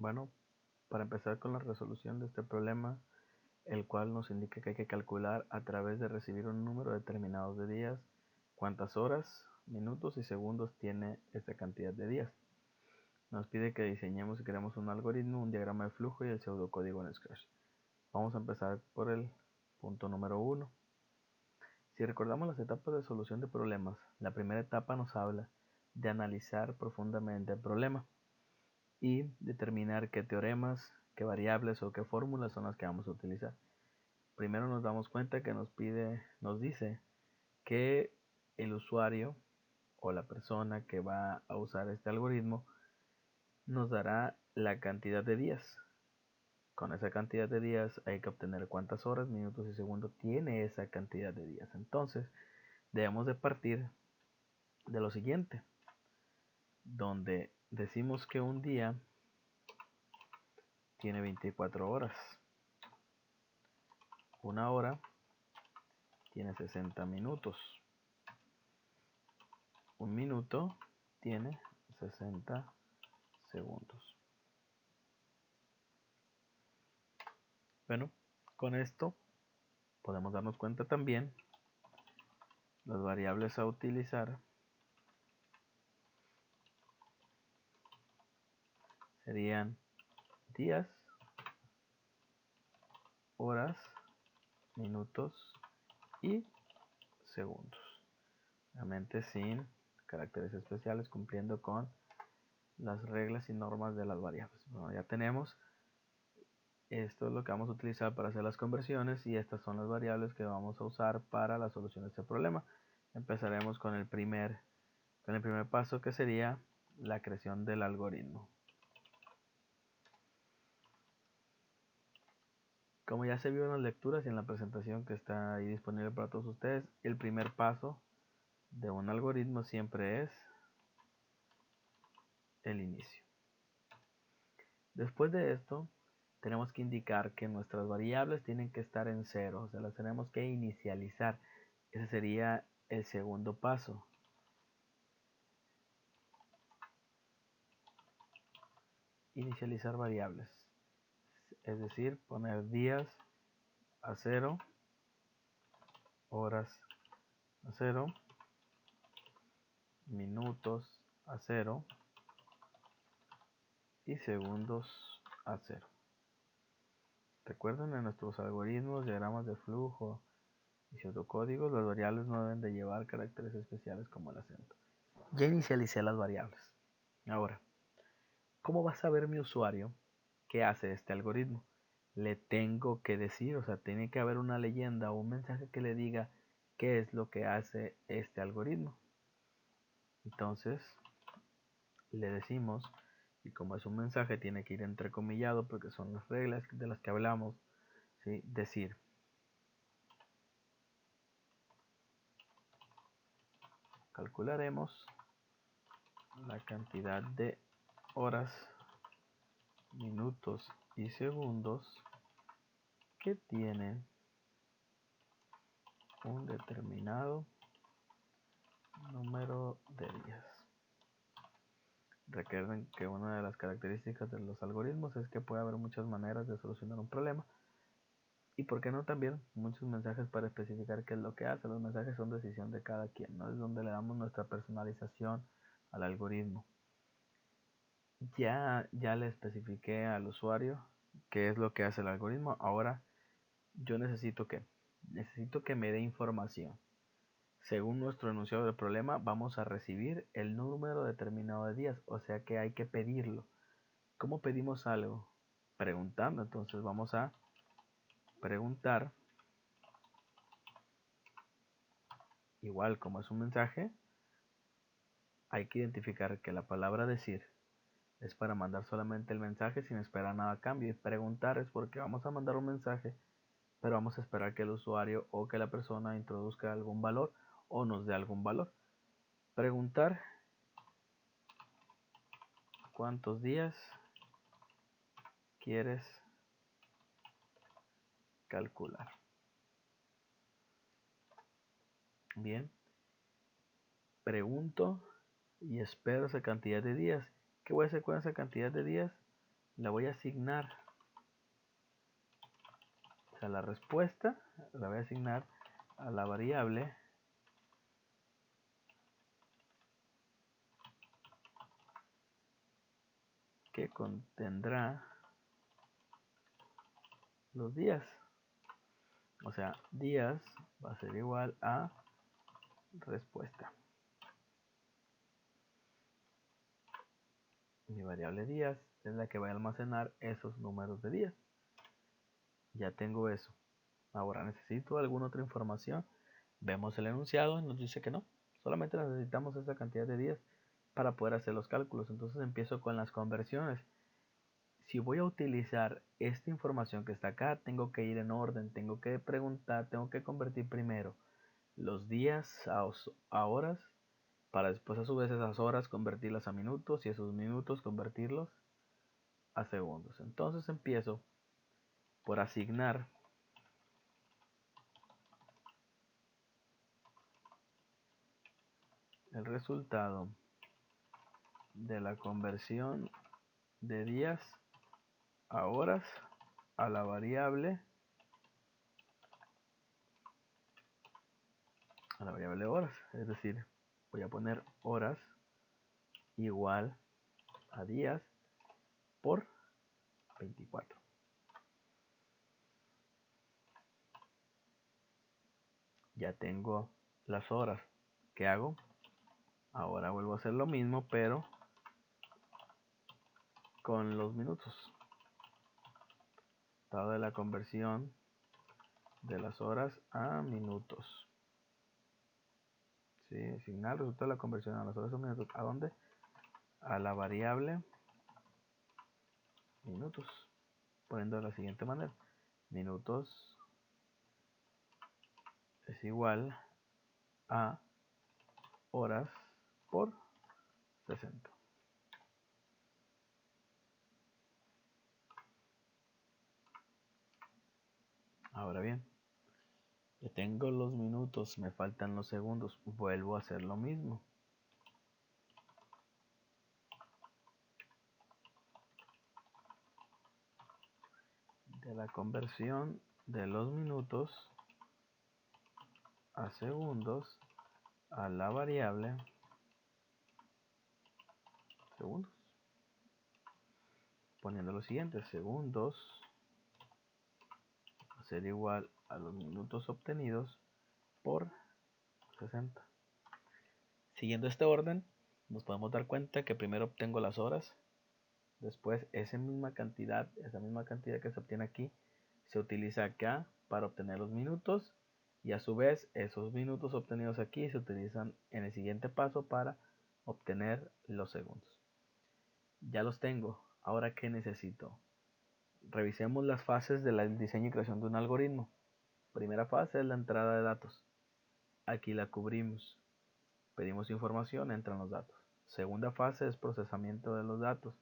Bueno, para empezar con la resolución de este problema, el cual nos indica que hay que calcular a través de recibir un número determinado de días, cuántas horas, minutos y segundos tiene esta cantidad de días. Nos pide que diseñemos y creemos un algoritmo, un diagrama de flujo y el pseudocódigo en Scratch. Vamos a empezar por el punto número 1. Si recordamos las etapas de solución de problemas, la primera etapa nos habla de analizar profundamente el problema y determinar qué teoremas, qué variables o qué fórmulas son las que vamos a utilizar. Primero nos damos cuenta que nos dice que el usuario o la persona que va a usar este algoritmo nos dará la cantidad de días. Con esa cantidad de días hay que obtener cuántas horas, minutos y segundos tiene esa cantidad de días. Entonces, debemos de partir de lo siguiente, donde decimos que un día tiene 24 horas. Una hora tiene 60 minutos. Un minuto tiene 60 segundos. Bueno, con esto podemos darnos cuenta también las variables a utilizar serían días, horas, minutos y segundos. Realmente sin caracteres especiales, cumpliendo con las reglas y normas de las variables. Bueno, ya tenemos. Esto es lo que vamos a utilizar para hacer las conversiones y estas son las variables que vamos a usar para la solución de este problema. Empezaremos con el primer paso, que sería la creación del algoritmo. Como ya se vio en las lecturas y en la presentación que está ahí disponible para todos ustedes, el primer paso de un algoritmo siempre es el inicio. Después de esto, tenemos que indicar que nuestras variables tienen que estar en cero, o sea, las tenemos que inicializar. Ese sería el segundo paso. Inicializar variables, es decir, poner días a 0, horas a 0, minutos a 0 y segundos a 0. Recuerden, en nuestros algoritmos, diagramas de flujo y pseudocódigos, las variables no deben de llevar caracteres especiales como el acento. Ya inicialicé las variables. Ahora, ¿cómo va a saber mi usuario qué hace este algoritmo? Le tengo que decir, o sea, tiene que haber una leyenda o un mensaje que le diga qué es lo que hace este algoritmo. Entonces, le decimos, y como es un mensaje, tiene que ir entrecomillado porque son las reglas de las que hablamos, ¿sí? Decir, calcularemos la cantidad de horas, minutos y segundos que tiene un determinado número de días. Recuerden que una de las características de los algoritmos es que puede haber muchas maneras de solucionar un problema y por qué no también muchos mensajes para especificar qué es lo que hace. Los mensajes son decisión de cada quien, ¿no? Es donde le damos nuestra personalización al algoritmo. Ya le especifiqué al usuario qué es lo que hace el algoritmo. Ahora yo necesito que me dé información. Según nuestro enunciado del problema, vamos a recibir el número determinado de días, o sea que hay que pedirlo. ¿Cómo pedimos algo? Preguntando. Entonces vamos a preguntar, igual como es un mensaje, hay que identificar que la palabra decir es para mandar solamente el mensaje sin esperar nada a cambio, y preguntar es porque vamos a mandar un mensaje, pero vamos a esperar que el usuario o que la persona introduzca algún valor o nos dé algún valor. Preguntar cuántos días quieres calcular. Bien, pregunto y espero esa cantidad de días. ¿Qué voy a hacer con esa cantidad de días? le voy a asignar, o sea, la respuesta la voy a asignar a la variable que contendrá los días. O sea, días va a ser igual a respuesta. Mi variable días es la que va a almacenar esos números de días. Ya tengo eso. Ahora necesito alguna otra información. Vemos el enunciado y nos dice que no. Solamente necesitamos esa cantidad de días para poder hacer los cálculos. Entonces empiezo con las conversiones. Si voy a utilizar esta información que está acá, tengo que ir en orden. Tengo que preguntar, tengo que convertir primero los días a horas, para después a su vez esas horas convertirlas a minutos y esos minutos convertirlos a segundos. Entonces empiezo por asignar el resultado de la conversión de días a horas a la variable horas. Es decir, voy a poner horas igual a días por 24. Ya tengo las horas. ¿Qué hago? Ahora vuelvo a hacer lo mismo, pero con los minutos. Estado de la conversión de las horas a minutos. ¿Sí? Asignar el resultado de la conversión a las horas a minutos. ¿A dónde? A la variable minutos. Poniendo de la siguiente manera. Minutos es igual a horas por 60. Ahora bien, ya tengo los minutos, me faltan los segundos. Vuelvo a hacer lo mismo. De la conversión de los minutos a segundos a la variable segundos. Poniendo lo siguiente, segundos va a ser igual a los minutos obtenidos por 60. Siguiendo este orden, nos podemos dar cuenta que primero obtengo las horas, después esa misma cantidad que se obtiene aquí, se utiliza acá para obtener los minutos y a su vez esos minutos obtenidos aquí se utilizan en el siguiente paso para obtener los segundos. Ya los tengo. Ahora, ¿qué necesito? Revisemos las fases del diseño y creación de un algoritmo. Primera fase es la entrada de datos. Aquí la cubrimos. Pedimos información, entran los datos. Segunda fase es procesamiento de los datos.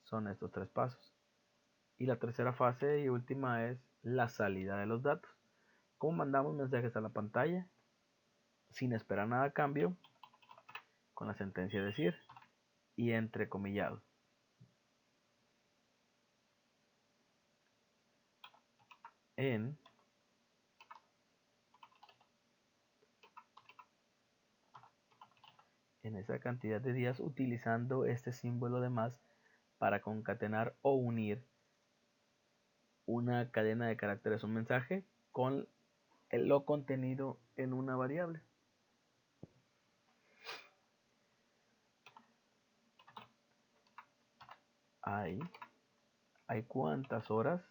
Son estos 3 pasos. Y la tercera fase y última es la salida de los datos. ¿Cómo mandamos mensajes a la pantalla? Sin esperar nada a cambio, con la sentencia decir y entrecomillado. En esa cantidad de días utilizando este símbolo de más para concatenar o unir una cadena de caracteres, un mensaje, con lo contenido en una variable. Hay cuántas horas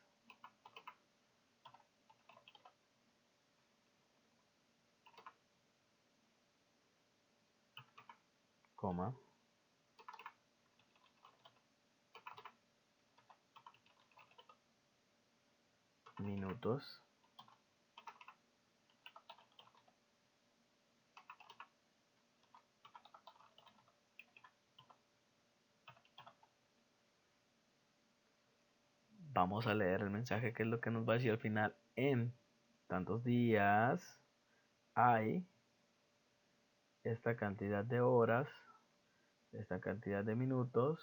coma minutos vamos a leer el mensaje, que es lo que nos va a decir al final. En tantos días hay esta cantidad de horas, esta cantidad de minutos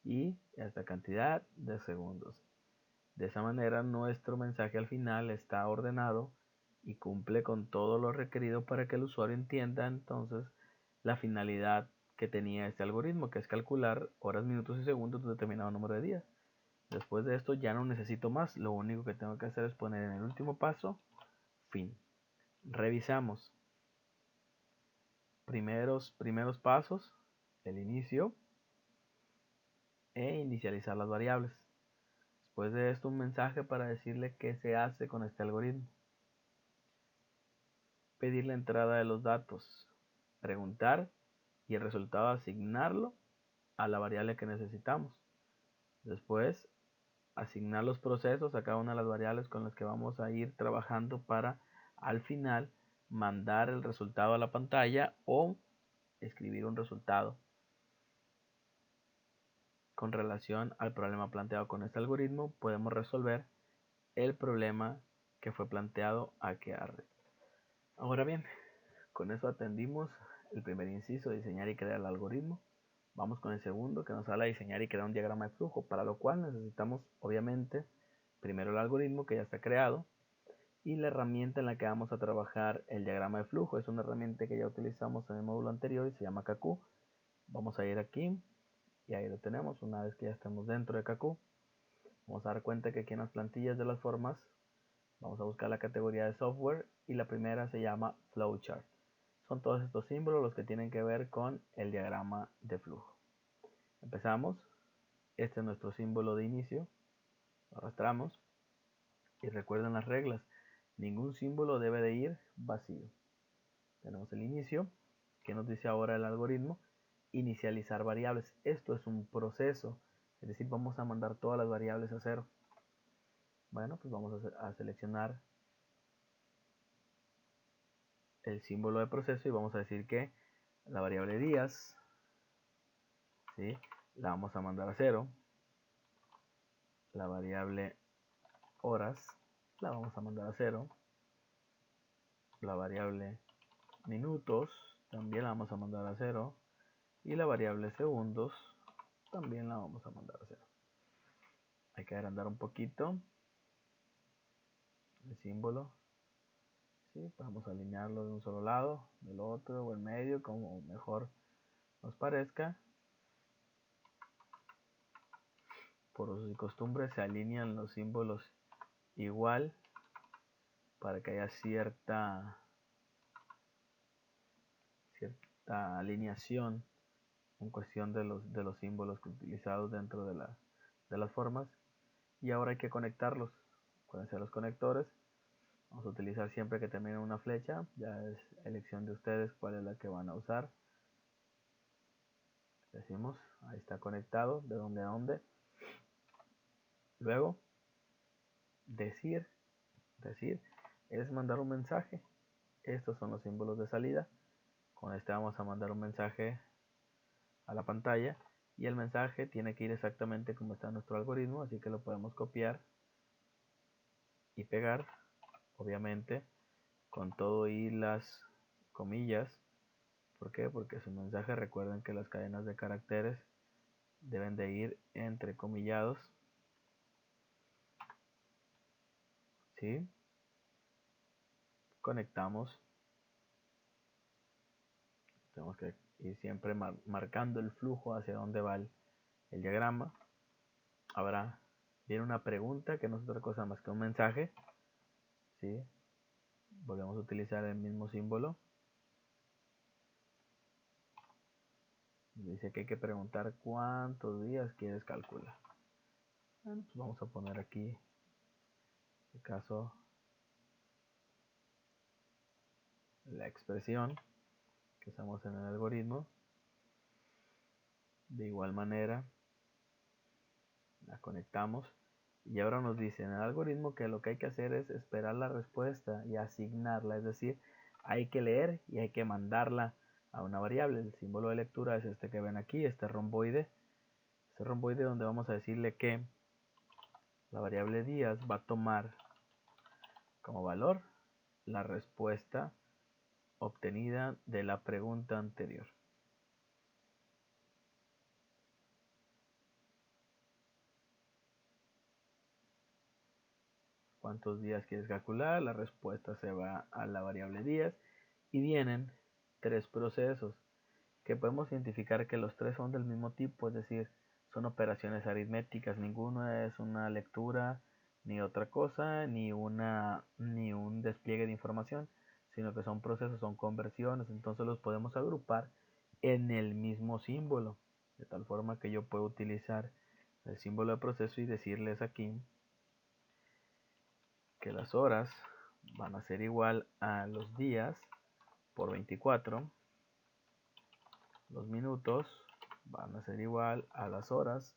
y esta cantidad de segundos. De esa manera nuestro mensaje al final está ordenado y cumple con todo lo requerido para que el usuario entienda entonces la finalidad que tenía este algoritmo, que es calcular horas, minutos y segundos de un determinado número de días. Después de esto ya no necesito más, lo único que tengo que hacer es poner en el último paso fin. Revisamos. Primeros pasos, el inicio e inicializar las variables. Después de esto un mensaje para decirle qué se hace con este algoritmo. Pedir la entrada de los datos, preguntar y el resultado asignarlo a la variable que necesitamos. Después asignar los procesos a cada una de las variables con las que vamos a ir trabajando para al final mandar el resultado a la pantalla o escribir un resultado con relación al problema planteado con este algoritmo. Podemos resolver el problema que fue planteado a que arre. Ahora bien, con eso atendimos el primer inciso, diseñar y crear el algoritmo. Vamos con el segundo, que nos habla de diseñar y crear un diagrama de flujo, para lo cual necesitamos obviamente primero el algoritmo que ya está creado y la herramienta en la que vamos a trabajar el diagrama de flujo. Es una herramienta que ya utilizamos en el módulo anterior y se llama Kaku. Vamos a ir aquí y ahí lo tenemos. Una vez que ya estamos dentro de Kaku, vamos a dar cuenta que aquí en las plantillas de las formas vamos a buscar la categoría de software y la primera se llama flowchart. Son todos estos símbolos los que tienen que ver con el diagrama de flujo. Empezamos. Este es nuestro símbolo de inicio. Lo arrastramos. Y recuerden las reglas. Ningún símbolo debe de ir vacío. Tenemos el inicio. ¿Qué nos dice ahora el algoritmo? Inicializar variables. Esto es un proceso. Es decir, vamos a mandar todas las variables a cero. Bueno, pues vamos a seleccionar el símbolo de proceso y vamos a decir que la variable días, ¿sí?, la vamos a mandar a cero. La variable horas la vamos a mandar a cero. La variable minutos también la vamos a mandar a cero. Y la variable segundos también la vamos a mandar a cero. Hay que agrandar un poquito el símbolo. ¿Sí? Vamos a alinearlo de un solo lado, del otro o en medio, como mejor nos parezca. Por usos y costumbres se alinean los símbolos igual para que haya cierta alineación en cuestión de los símbolos utilizados dentro de las formas. Y ahora hay que conectarlos. Pueden ser los conectores. Vamos a utilizar siempre que termine una flecha. Ya es elección de ustedes cuál es la que van a usar. Decimos, ahí está conectado, de dónde a dónde. Luego, decir es mandar un mensaje. Estos son los símbolos de salida. Con este vamos a mandar un mensaje a la pantalla y el mensaje tiene que ir exactamente como está nuestro algoritmo, así que lo podemos copiar y pegar, obviamente con todo y las comillas. ¿Por qué? Porque su mensaje, recuerden que las cadenas de caracteres deben de ir entrecomillados, ¿sí? Conectamos. Tenemos que ir siempre marcando el flujo hacia dónde va el diagrama. Ahora viene una pregunta que no es otra cosa más que un mensaje, ¿sí? Volvemos a utilizar el mismo símbolo. Dice que hay que preguntar cuántos días quieres calcular. Bueno, pues vamos a poner aquí, en este caso, la expresión que usamos en el algoritmo. De igual manera, la conectamos. Y ahora nos dice en el algoritmo que lo que hay que hacer es esperar la respuesta y asignarla. Es decir, hay que leer y hay que mandarla a una variable. El símbolo de lectura es este que ven aquí, este romboide. Este romboide donde vamos a decirle que la variable días va a tomar como valor la respuesta obtenida de la pregunta anterior. cuántos días quieres calcular, la respuesta se va a la variable días y vienen tres procesos que podemos identificar que los tres son del mismo tipo, es decir, son operaciones aritméticas, ninguno es una lectura ni otra cosa, ni un despliegue de información, sino que son procesos, son conversiones, entonces los podemos agrupar en el mismo símbolo, de tal forma que yo puedo utilizar el símbolo de proceso y decirles aquí que las horas van a ser igual a los días por 24, los minutos van a ser igual a las horas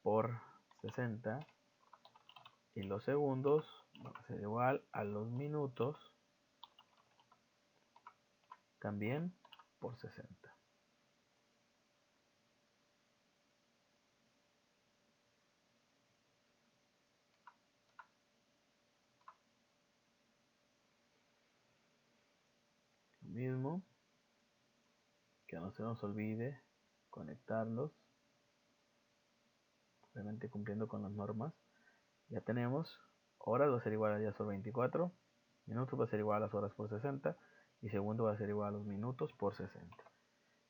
por 60 y los segundos van a ser igual a los minutos también por 60. Lo mismo, que no se nos olvide conectarlos, obviamente cumpliendo con las normas. Ya tenemos horas va a ser igual a días por 24, minutos va a ser igual a las horas por 60 y segundo va a ser igual a los minutos por 60.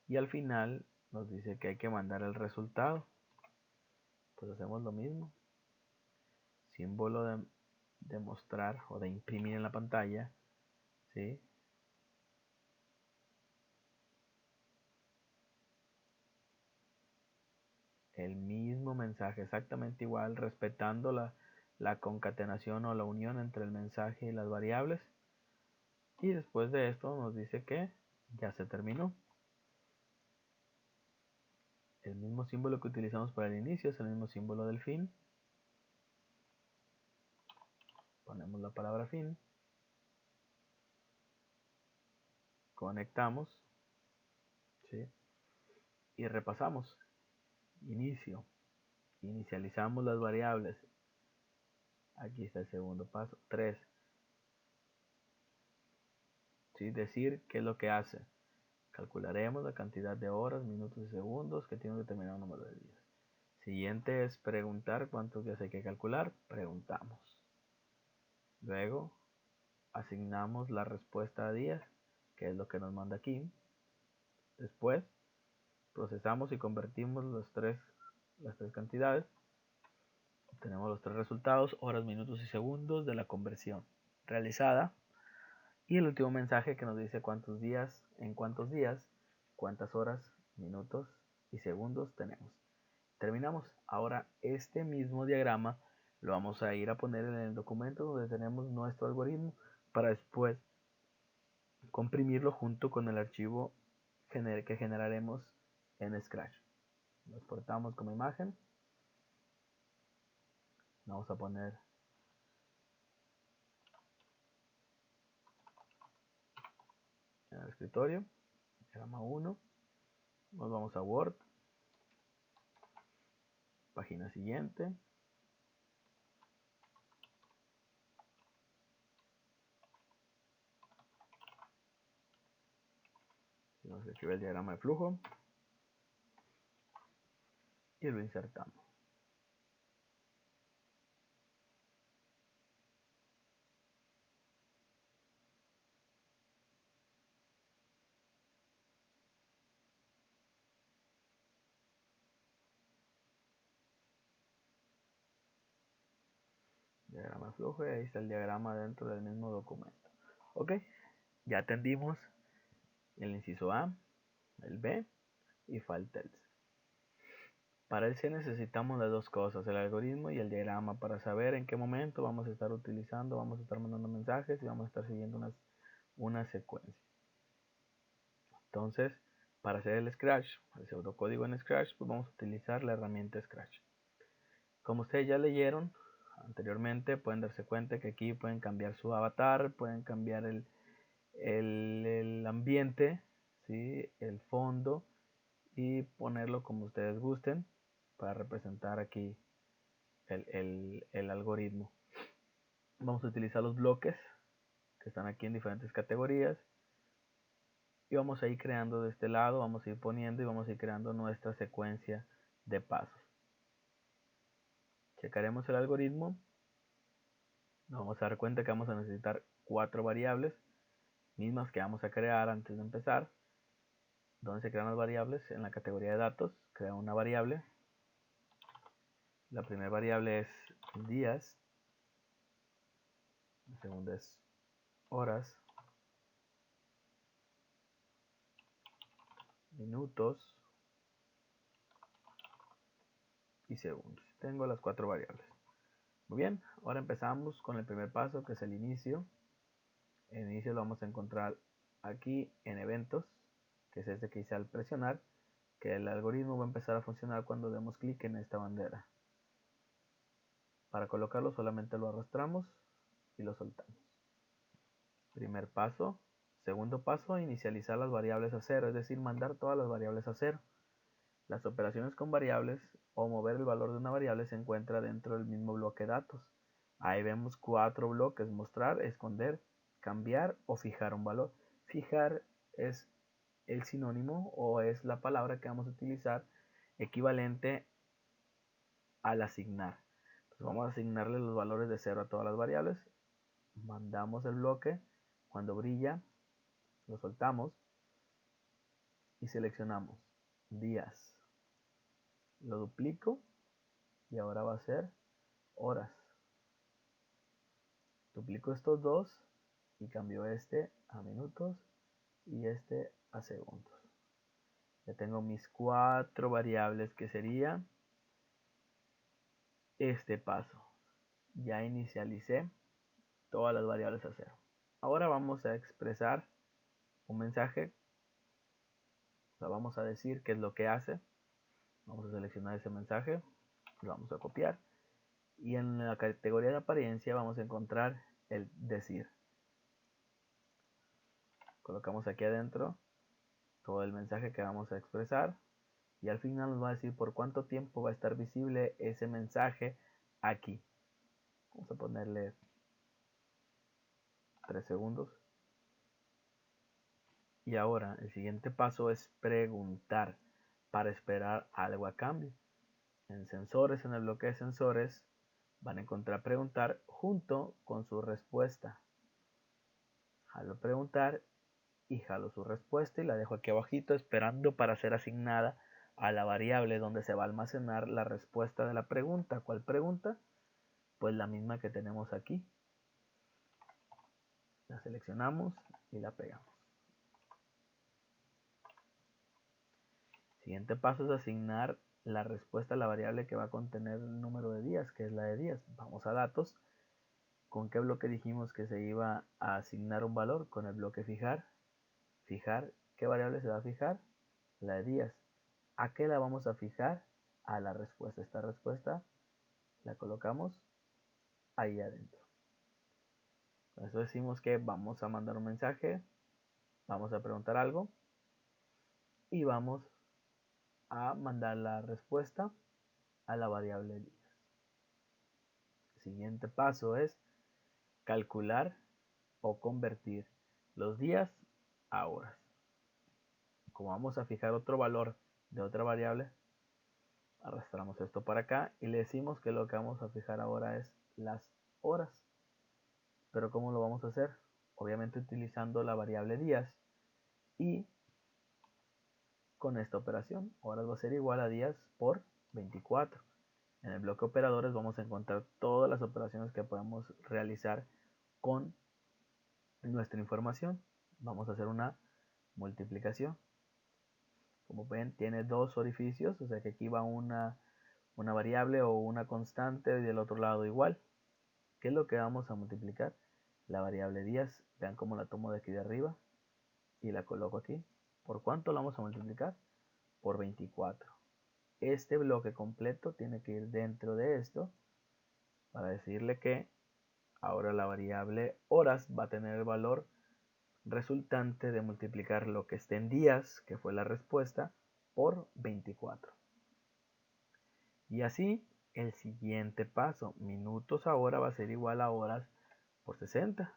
Y al final nos dice que hay que mandar el resultado. Pues hacemos lo mismo. Símbolo de mostrar o de imprimir en la pantalla, ¿sí? El mismo mensaje, exactamente igual, respetando la concatenación o la unión entre el mensaje y las variables. Y después de esto nos dice que ya se terminó. El mismo símbolo que utilizamos para el inicio es el mismo símbolo del fin. Ponemos la palabra fin. Conectamos, ¿sí? Y repasamos. Inicio. Inicializamos las variables. Aquí está el segundo paso. 3. ¿Sí? Decir qué es lo que hace. Calcularemos la cantidad de horas, minutos y segundos que tiene un determinado número de días. Siguiente es preguntar cuántos días hay que calcular. Preguntamos. Luego asignamos la respuesta a días, que es lo que nos manda aquí. Después procesamos y convertimos las tres cantidades. Obtenemos los tres resultados, horas, minutos y segundos de la conversión realizada. Y el último mensaje que nos dice cuántos días, en cuántos días, cuántas horas, minutos y segundos tenemos. Terminamos. Ahora este mismo diagrama lo vamos a ir a poner en el documento donde tenemos nuestro algoritmo para después comprimirlo junto con el archivo que generaremos en Scratch. Lo exportamos como imagen. Vamos a poner en el escritorio, diagrama 1. Nos vamos a Word, página siguiente. Vamos a escribir el diagrama de flujo y lo insertamos. Diagrama de flujo y ahí está el diagrama dentro del mismo documento. Ok, ya atendimos el inciso A, el B y falta el C. Para el C necesitamos las dos cosas, el algoritmo y el diagrama, para saber en qué momento vamos a estar utilizando, vamos a estar mandando mensajes y vamos a estar siguiendo una secuencia. Entonces, para hacer el Scratch, el pseudocódigo en Scratch, pues vamos a utilizar la herramienta Scratch. Como ustedes ya leyeron anteriormente, pueden darse cuenta que aquí pueden cambiar su avatar, pueden cambiar el ambiente, ¿sí? El fondo y ponerlo como ustedes gusten para representar aquí el algoritmo. Vamos a utilizar los bloques que están aquí en diferentes categorías y vamos a ir creando de este lado, vamos a ir poniendo y vamos a ir creando nuestra secuencia de pasos. Checaremos el algoritmo Nos vamos a dar cuenta que vamos a necesitar 4 variables, mismas que vamos a crear antes de empezar. ¿Dónde se crean las variables? En la categoría de datos, crea una variable. La primera variable es días, la segunda es horas, minutos y segundos. Tengo las 4 variables. Muy bien, ahora empezamos con el primer paso, que es el inicio. El inicio lo vamos a encontrar aquí en eventos, que es este que hice al presionar, que el algoritmo va a empezar a funcionar cuando demos clic en esta bandera. Para colocarlo solamente lo arrastramos y lo soltamos. Primer paso. Segundo paso, inicializar las variables a cero, es decir, mandar todas las variables a cero. Las operaciones con variables o mover el valor de una variable se encuentra dentro del mismo bloque datos. Ahí vemos 4 bloques: mostrar, esconder, cambiar o fijar un valor. Fijar es el sinónimo o es la palabra que vamos a utilizar equivalente al asignar. Entonces vamos a asignarle los valores de 0 a todas las variables. Mandamos el bloque. Cuando brilla, lo soltamos y seleccionamos días. Lo duplico y ahora va a ser horas. Duplico estos dos y cambio este a minutos y este a segundos. Ya tengo mis 4 variables, que sería este paso. Ya inicialicé todas las variables a cero. Ahora vamos a expresar un mensaje. O sea, vamos a decir qué es lo que hace. Vamos a seleccionar ese mensaje, lo vamos a copiar y en la categoría de apariencia vamos a encontrar el decir. Colocamos aquí adentro todo el mensaje que vamos a expresar y al final nos va a decir por cuánto tiempo va a estar visible ese mensaje aquí. Vamos a ponerle 3 segundos. Y ahora el siguiente paso es preguntar para esperar algo a cambio. En sensores, en el bloque de sensores, van a encontrar preguntar junto con su respuesta. Jalo preguntar y jalo su respuesta y la dejo aquí abajito esperando para ser asignada a la variable donde se va a almacenar la respuesta de la pregunta. ¿Cuál pregunta? Pues la misma que tenemos aquí. La seleccionamos y la pegamos. Siguiente paso es asignar la respuesta a la variable que va a contener el número de días, que es la de días. Vamos a datos. ¿Con qué bloque dijimos que se iba a asignar un valor? Con el bloque fijar. Fijar, ¿qué variable se va a fijar? La de días. ¿A qué la vamos a fijar? A la respuesta. Esta respuesta la colocamos ahí adentro. Con eso decimos que vamos a mandar un mensaje, vamos a preguntar algo y vamos a mandar la respuesta a la variable días. El siguiente paso es calcular o convertir los días a horas. Como vamos a fijar otro valor de otra variable, arrastramos esto para acá y le decimos que lo que vamos a fijar ahora es las horas. Pero ¿cómo lo vamos a hacer? Obviamente utilizando la variable días y con esta operación. Horas va a ser igual a días por 24. En el bloque operadores vamos a encontrar todas las operaciones que podemos realizar con nuestra información. Vamos a hacer una multiplicación. Como ven, tiene 2 orificios, o sea que aquí va una variable o una constante y del otro lado igual. ¿Qué es lo que vamos a multiplicar? La variable días. Vean cómo la tomo de aquí de arriba y la coloco aquí. ¿Por cuánto la vamos a multiplicar? Por 24. Este bloque completo tiene que ir dentro de esto para decirle que ahora la variable horas va a tener el valor resultante de multiplicar lo que esté en días, que fue la respuesta, por 24. Y así el siguiente paso, minutos ahora va a ser igual a horas por 60.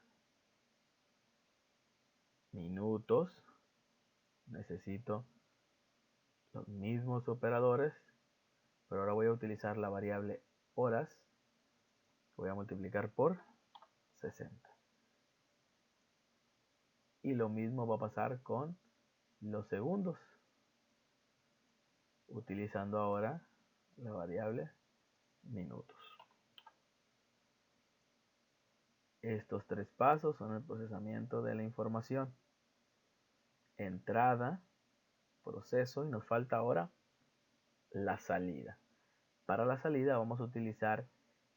Minutos, necesito los mismos operadores, pero ahora voy a utilizar la variable horas, voy a multiplicar por 60. Y lo mismo va a pasar con los segundos, utilizando ahora la variable minutos. Estos tres pasos son el procesamiento de la información: entrada, proceso, y nos falta ahora la salida. Para la salida vamos a utilizar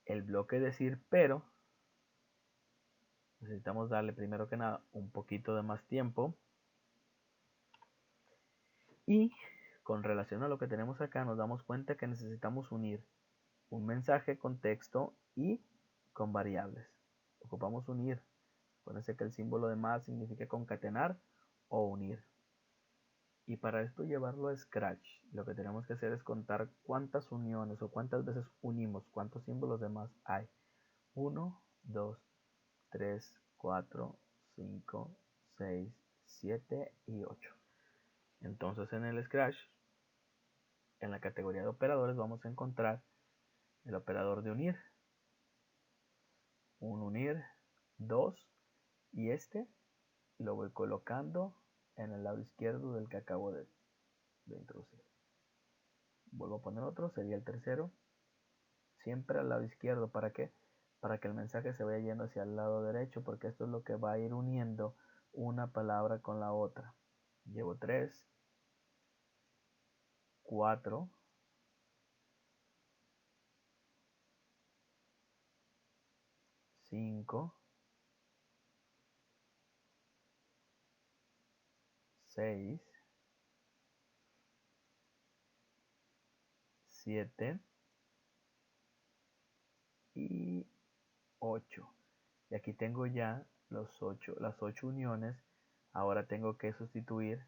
el bloque decir, pero necesitamos darle primero que nada un poquito de más tiempo. Y con relación a lo que tenemos acá, nos damos cuenta que necesitamos unir un mensaje con texto y con variables. Ocupamos unir. Acuérdense que el símbolo de más significa concatenar o unir. Y para esto llevarlo a Scratch, lo que tenemos que hacer es contar cuántas uniones o cuántas veces unimos, cuántos símbolos de más hay. 1, 2, 3, 4, 5, 6, 7 y 8. Entonces en el Scratch, en la categoría de operadores, vamos a encontrar el operador de unir. Un unir, 2, y este lo voy colocando en el lado izquierdo del que acabo de introducir. Vuelvo a poner otro, sería el tercero, siempre al lado izquierdo. ¿Para qué? Para que el mensaje se vaya yendo hacia el lado derecho, porque esto es lo que va a ir uniendo una palabra con la otra. Llevo 3, 4, 5, 6, 7 y 8. Y aquí tengo ya las 8 uniones. Ahora tengo que sustituir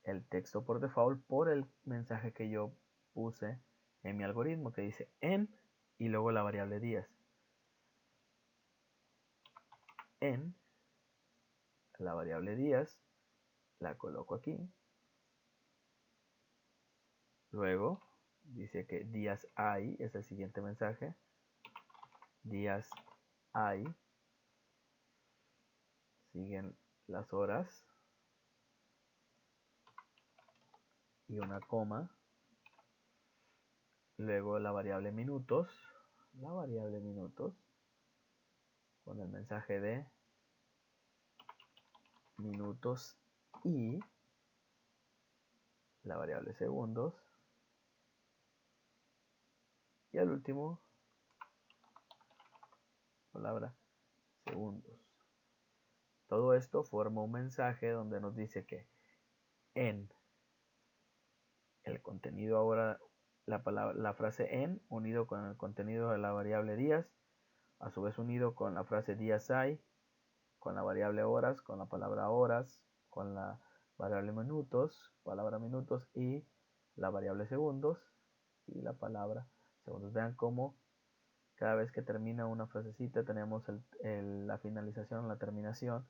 el texto por default por el mensaje que yo puse en mi algoritmo, que dice en y luego la variable días. En la variable días la coloco aquí. Luego dice que días hay es el siguiente mensaje. Días hay. Siguen las horas y una coma. Luego la variable minutos. La variable minutos con el mensaje de minutos y la variable segundos. Y al último, palabra segundos. Todo esto forma un mensaje donde nos dice que en el contenido ahora, la frase en unido con el contenido de la variable días, a su vez unido con la frase días hay, con la variable horas, con la palabra horas, con la variable minutos, palabra minutos y la variable segundos y la palabra segundos. Vean cómo cada vez que termina una frasecita tenemos la finalización, la terminación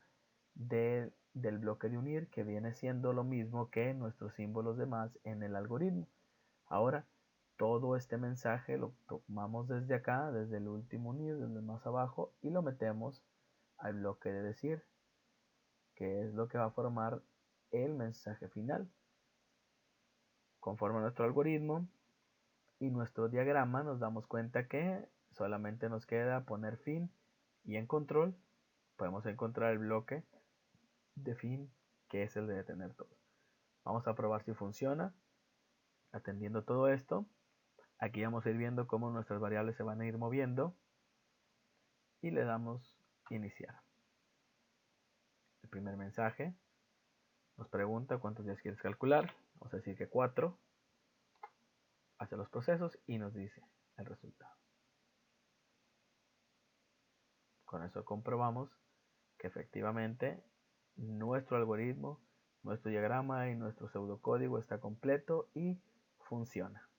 del bloque de unir, que viene siendo lo mismo que nuestros símbolos de más en el algoritmo. Ahora, todo este mensaje lo tomamos desde acá, desde el último unir, desde más abajo, y lo metemos al bloque de decir, que es lo que va a formar el mensaje final. Conforme a nuestro algoritmo y nuestro diagrama, nos damos cuenta que solamente nos queda poner fin, y en control podemos encontrar el bloque de fin, que es el de detener todo. Vamos a probar si funciona. Atendiendo todo esto, aquí vamos a ir viendo cómo nuestras variables se van a ir moviendo y le damos iniciar. El primer mensaje nos pregunta cuántos días quieres calcular. Vamos a decir que 4. Hace los procesos y nos dice el resultado. Con eso comprobamos que efectivamente nuestro algoritmo, nuestro diagrama y nuestro pseudocódigo está completo y funciona.